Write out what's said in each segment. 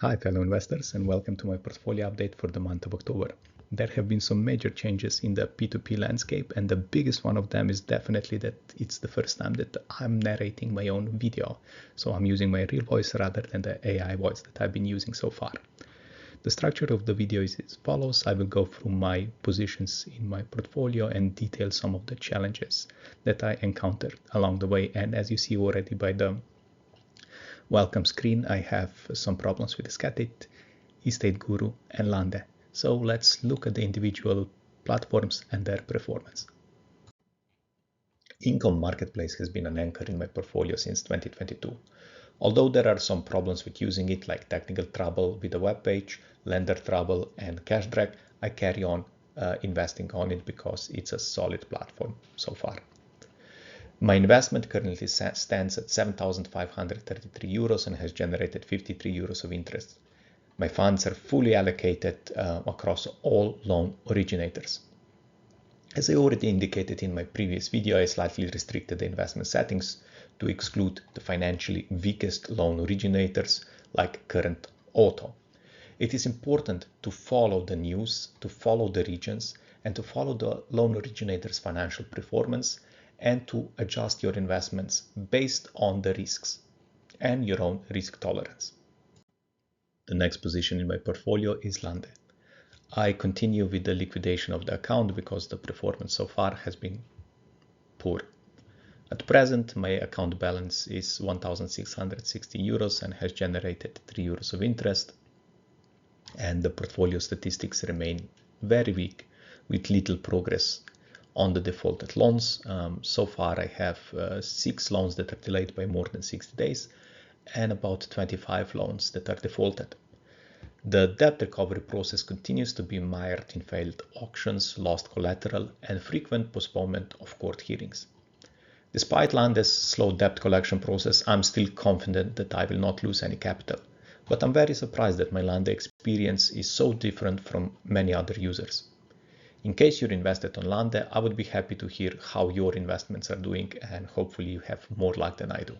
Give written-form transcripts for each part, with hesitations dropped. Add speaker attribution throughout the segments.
Speaker 1: Hi fellow investors, and welcome to my portfolio update for the month of October. There have been some major changes in the P2P landscape, and the biggest one of them is definitely that it's the first time that I'm narrating my own video. So I'm using my real voice rather than the AI voice that I've been using so far. The structure of the video is as follows. I will go through my positions in my portfolio and detail some of the challenges that I encountered along the way. And as you see already by the welcome screen, I have some problems with Esketit, EstateGuru, and Lande. So let's look at the individual platforms and their performance. Income Marketplace has been an anchor in my portfolio since 2022. Although there are some problems with using it, like technical trouble with the web page, lender trouble, and cash drag, I carry on investing on it because it's a solid platform so far. My investment currently stands at 7,533 euros and has generated 53 euros of interest. My funds are fully allocated across all loan originators. As I already indicated in my previous video, I slightly restricted the investment settings to exclude the financially weakest loan originators like Current Auto. It is important to follow the news, to follow the regions, and to follow the loan originator's financial performance, and to adjust your investments based on the risks and your own risk tolerance. The next position in my portfolio is Lande. I continue with the liquidation of the account because the performance so far has been poor. At present, my account balance is 1,660 euros and has generated 3 euros of interest, and the portfolio statistics remain very weak with little progress on the defaulted loans. So far, I have 6 loans that are delayed by more than 60 days and about 25 loans that are defaulted. The debt recovery process continues to be mired in failed auctions, lost collateral, and frequent postponement of court hearings. Despite Lande's slow debt collection process, I'm still confident that I will not lose any capital. But I'm very surprised that my Lande experience is so different from many other users. In case you're invested on Lande, I would be happy to hear how your investments are doing, and hopefully you have more luck than I do.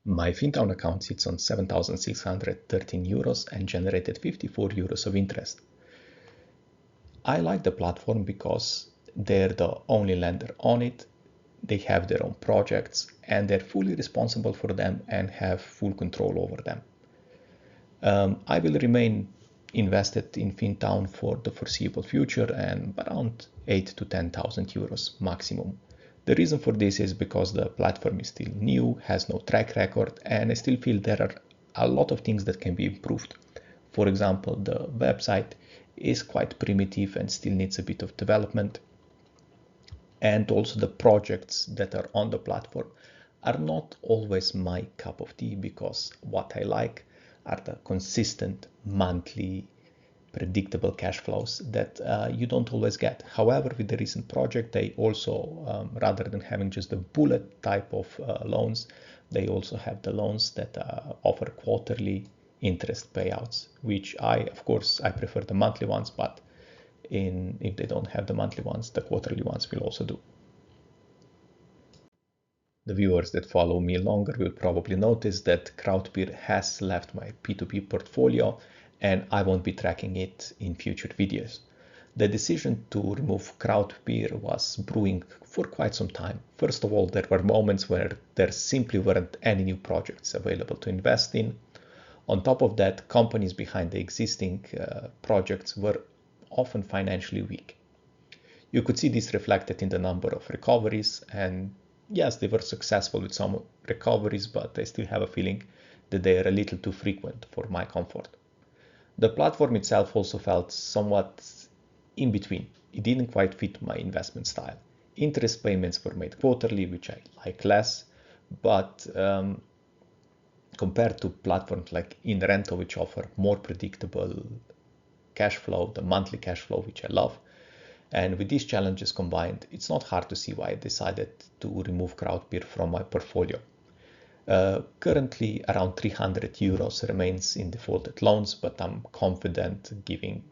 Speaker 1: My Fintown account sits on 7,613 euros and generated 54 euros of interest. I like the platform because they're the only lender on it. They have their own projects and they're fully responsible for them and have full control over them. I will remain invested in Fintown for the foreseeable future and around 8,000 to 10,000 euros maximum. The reason for this is because the platform is still new, has no track record, and I still feel there are a lot of things that can be improved. For example, the website is quite primitive and still needs a bit of development. And also the projects that are on the platform are not always my cup of tea, because what I like are the consistent monthly predictable cash flows that you don't always get. However, with the recent project, they also, rather than having just the bullet type of loans, they also have the loans that offer quarterly interest payouts, which of course, I prefer the monthly ones, but if they don't have the monthly ones, the quarterly ones will also do. The viewers that follow me longer will probably notice that Crowdpear has left my P2P portfolio, and I won't be tracking it in future videos. The decision to remove Crowdpear was brewing for quite some time. First of all, there were moments where there simply weren't any new projects available to invest in. On top of that, companies behind the existing projects were often financially weak. You could see this reflected in the number of recoveries, and yes, they were successful with some recoveries, but I still have a feeling that they are a little too frequent for my comfort. The platform itself also felt somewhat in between. It didn't quite fit my investment style. Interest payments were made quarterly, which I like less, but compared to platforms like InRento, which offer more predictable cash flow, the monthly cash flow, which I love, and with these challenges combined, it's not hard to see why I decided to remove Crowdpear from my portfolio. Currently, around 300 euros remains in defaulted loans, but I'm confident, given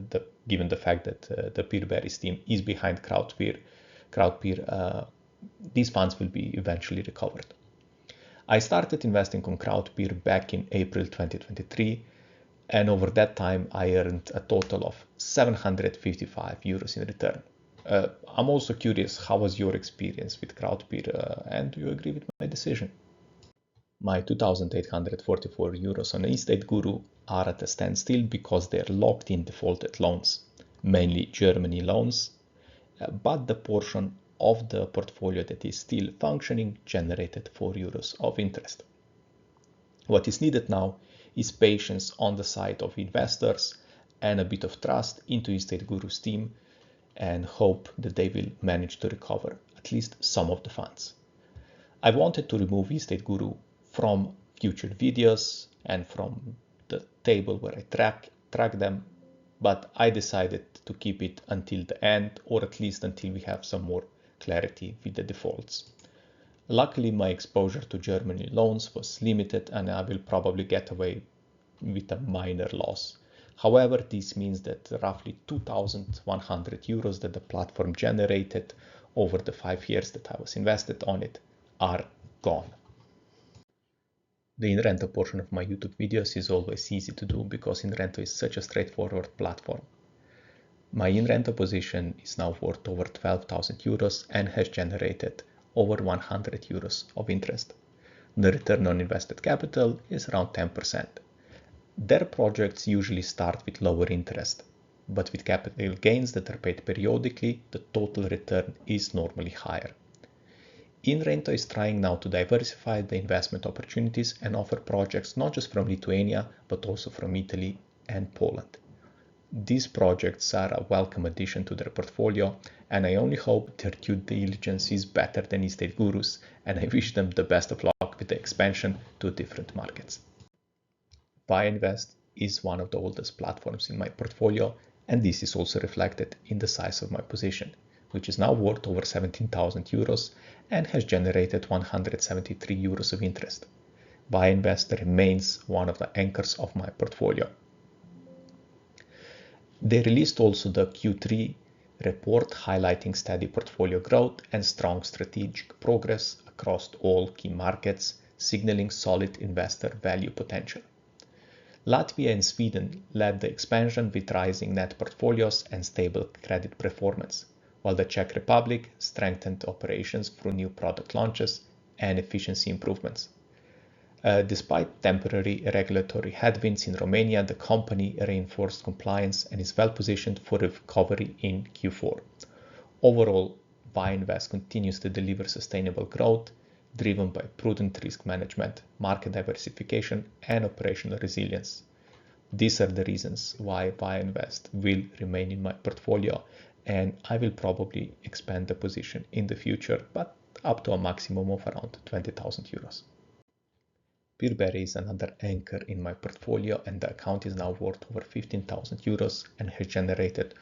Speaker 1: the fact that the PeerBerry team is behind Crowdpear, these funds will be eventually recovered. I started investing on Crowdpear back in April 2023, and over that time I earned a total of 755 euros in return. I'm also curious, how was your experience with Crowdpear, and do you agree with my decision? My 2,844 euros on EstateGuru are at a standstill because they are locked in defaulted loans, mainly Germany loans, but the portion of the portfolio that is still functioning generated 4 euros of interest. What is needed now is patience on the side of investors and a bit of trust into EstateGuru's team, and hope that they will manage to recover at least some of the funds. I wanted to remove EstateGuru from future videos and from the table where I track them, but I decided to keep it until the end, or at least until we have some more clarity with the defaults. Luckily, my exposure to Germany loans was limited, and I will probably get away with a minor loss. However, this means that roughly 2,100 euros that the platform generated over the 5 years that I was invested on it are gone. The InRento portion of my YouTube videos is always easy to do because InRento is such a straightforward platform. My InRento position is now worth over 12,000 euros and has generated over 100 euros of interest. The return on invested capital is around 10%. Their projects usually start with lower interest, but with capital gains that are paid periodically, the total return is normally higher. InRento is trying now to diversify the investment opportunities and offer projects not just from Lithuania, but also from Italy and Poland. These projects are a welcome addition to their portfolio, and I only hope their due diligence is better than EstateGuru's, and I wish them the best of luck with the expansion to different markets. ViaInvest is one of the oldest platforms in my portfolio, and this is also reflected in the size of my position, which is now worth over 17,000 euros and has generated 173 euros of interest. ViaInvest remains one of the anchors of my portfolio. They released also the Q3 report highlighting steady portfolio growth and strong strategic progress across all key markets, signaling solid investor value potential. Latvia and Sweden led the expansion with rising net portfolios and stable credit performance, while the Czech Republic strengthened operations through new product launches and efficiency improvements. Despite temporary regulatory headwinds in Romania, the company reinforced compliance and is well positioned for recovery in Q4. Overall, ViaInvest continues to deliver sustainable growth, driven by prudent risk management, market diversification, and operational resilience. These are the reasons why ViaInvest will remain in my portfolio, and I will probably expand the position in the future, but up to a maximum of around 20,000 euros. PeerBerry is another anchor in my portfolio, and the account is now worth over 15,000 euros and has generated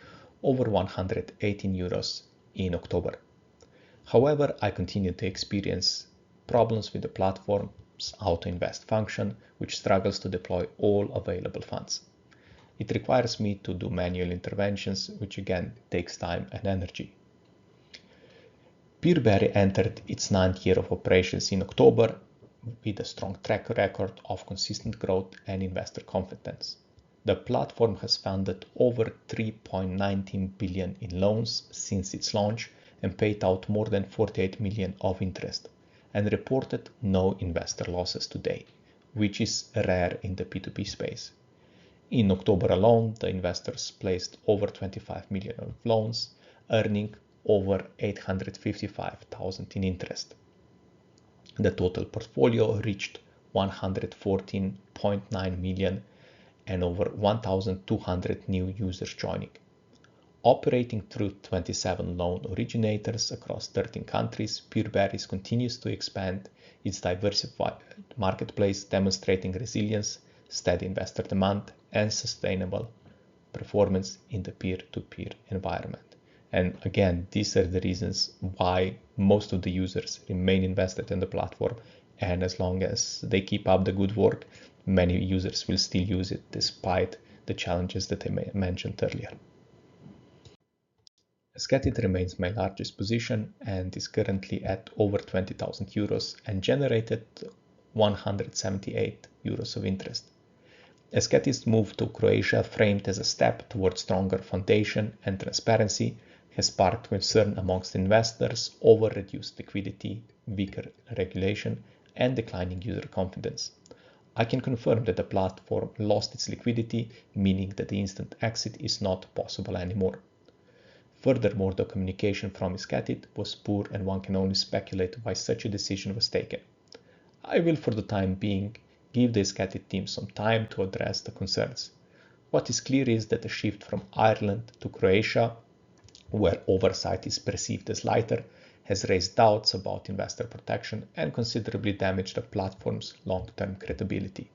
Speaker 1: over 118 euros in October. However, I continue to experience problems with the platform's auto-invest function, which struggles to deploy all available funds. It requires me to do manual interventions, which again takes time and energy. PeerBerry entered its 9th year of operations in October with a strong track record of consistent growth and investor confidence. The platform has funded over 3.19 billion in loans since its launch and paid out more than 48 million of interest, and reported no investor losses today, which is rare in the P2P space. In October alone, the investors placed over 25 million of loans, earning over 855,000 in interest. The total portfolio reached 114.9 million and over 1,200 new users joining. Operating through 27 loan originators across 13 countries, PeerBerry continues to expand its diversified marketplace, demonstrating resilience, steady investor demand, and sustainable performance in the peer-to-peer environment. And again, these are the reasons why most of the users remain invested in the platform, and as long as they keep up the good work, many users will still use it despite the challenges that I mentioned earlier. Esketit remains my largest position and is currently at over 20,000 euros and generated 178 euros of interest. Esketit's move to Croatia, framed as a step towards stronger foundation and transparency, has sparked concern amongst investors over reduced liquidity, weaker regulation, and declining user confidence. I can confirm that the platform lost its liquidity, meaning that the instant exit is not possible anymore. Furthermore, the communication from Esketit was poor, and one can only speculate why such a decision was taken. I will, for the time being, give the Esketit team some time to address the concerns. What is clear is that the shift from Ireland to Croatia, where oversight is perceived as lighter, has raised doubts about investor protection and considerably damaged the platform's long-term credibility.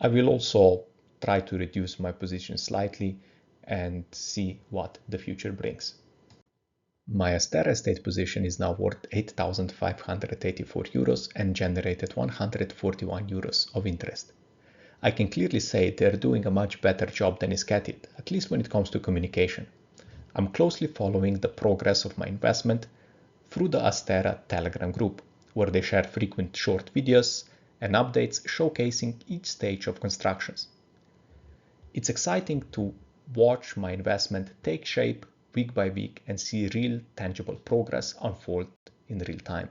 Speaker 1: I will also try to reduce my position slightly and see what the future brings. My Astera estate position is now worth 8,584 euros and generated 141 euros of interest. I can clearly say they are doing a much better job than Esketit, at least when it comes to communication. I'm closely following the progress of my investment through the Astera Telegram group, where they share frequent short videos and updates showcasing each stage of constructions. It's exciting to watch my investment take shape week by week and see real tangible progress unfold in real time.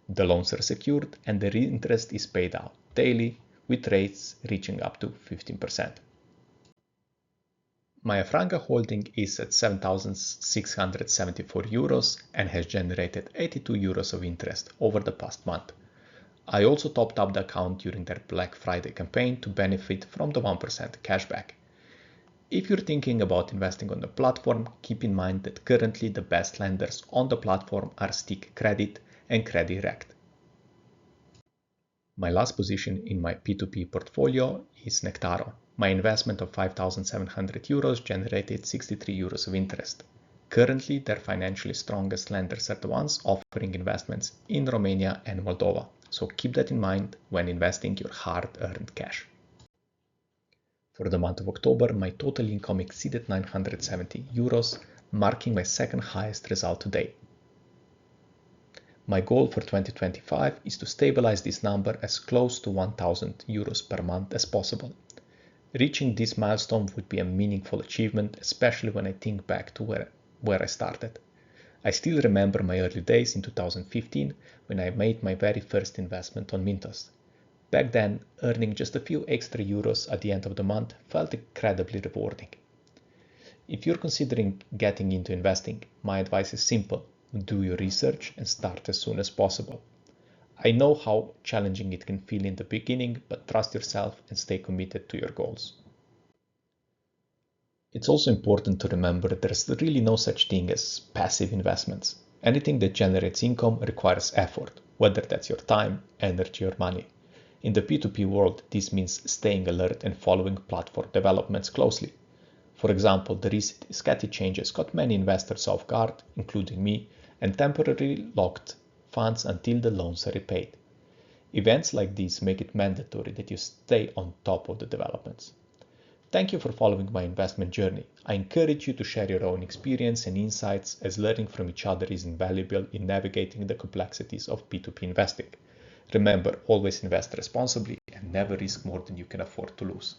Speaker 1: The loans are secured and the interest is paid out daily, with rates reaching up to 15%. My Afranga holding is at 7,674 euros and has generated 82 euros of interest over the past month. I also topped up the account during their Black Friday campaign to benefit from the 1% cashback. If you're thinking about investing on the platform, keep in mind that currently the best lenders on the platform are Stick Credit and CreditRect. My last position in my P2P portfolio is Nectaro. My investment of 5,700 euros generated 63 euros of interest. Currently, their financially strongest lenders are the ones offering investments in Romania and Moldova, so keep that in mind when investing your hard-earned cash. For the month of October, my total income exceeded 970 euros, marking my second highest result to date. My goal for 2025 is to stabilize this number as close to 1,000 euros per month as possible. Reaching this milestone would be a meaningful achievement, especially when I think back to where I started. I still remember my early days in 2015 when I made my very first investment on Mintos. Back then, earning just a few extra euros at the end of the month felt incredibly rewarding. If you're considering getting into investing, my advice is simple. Do your research and start as soon as possible. I know how challenging it can feel in the beginning, but trust yourself and stay committed to your goals. It's also important to remember that there's really no such thing as passive investments. Anything that generates income requires effort, whether that's your time, energy, or money. In the P2P world, this means staying alert and following platform developments closely. For example, the recent Esketit changes caught many investors off guard, including me, and temporarily locked funds until the loans are repaid. Events like these make it mandatory that you stay on top of the developments. Thank you for following my investment journey. I encourage you to share your own experience and insights, as learning from each other is invaluable in navigating the complexities of P2P investing. Remember, always invest responsibly and never risk more than you can afford to lose.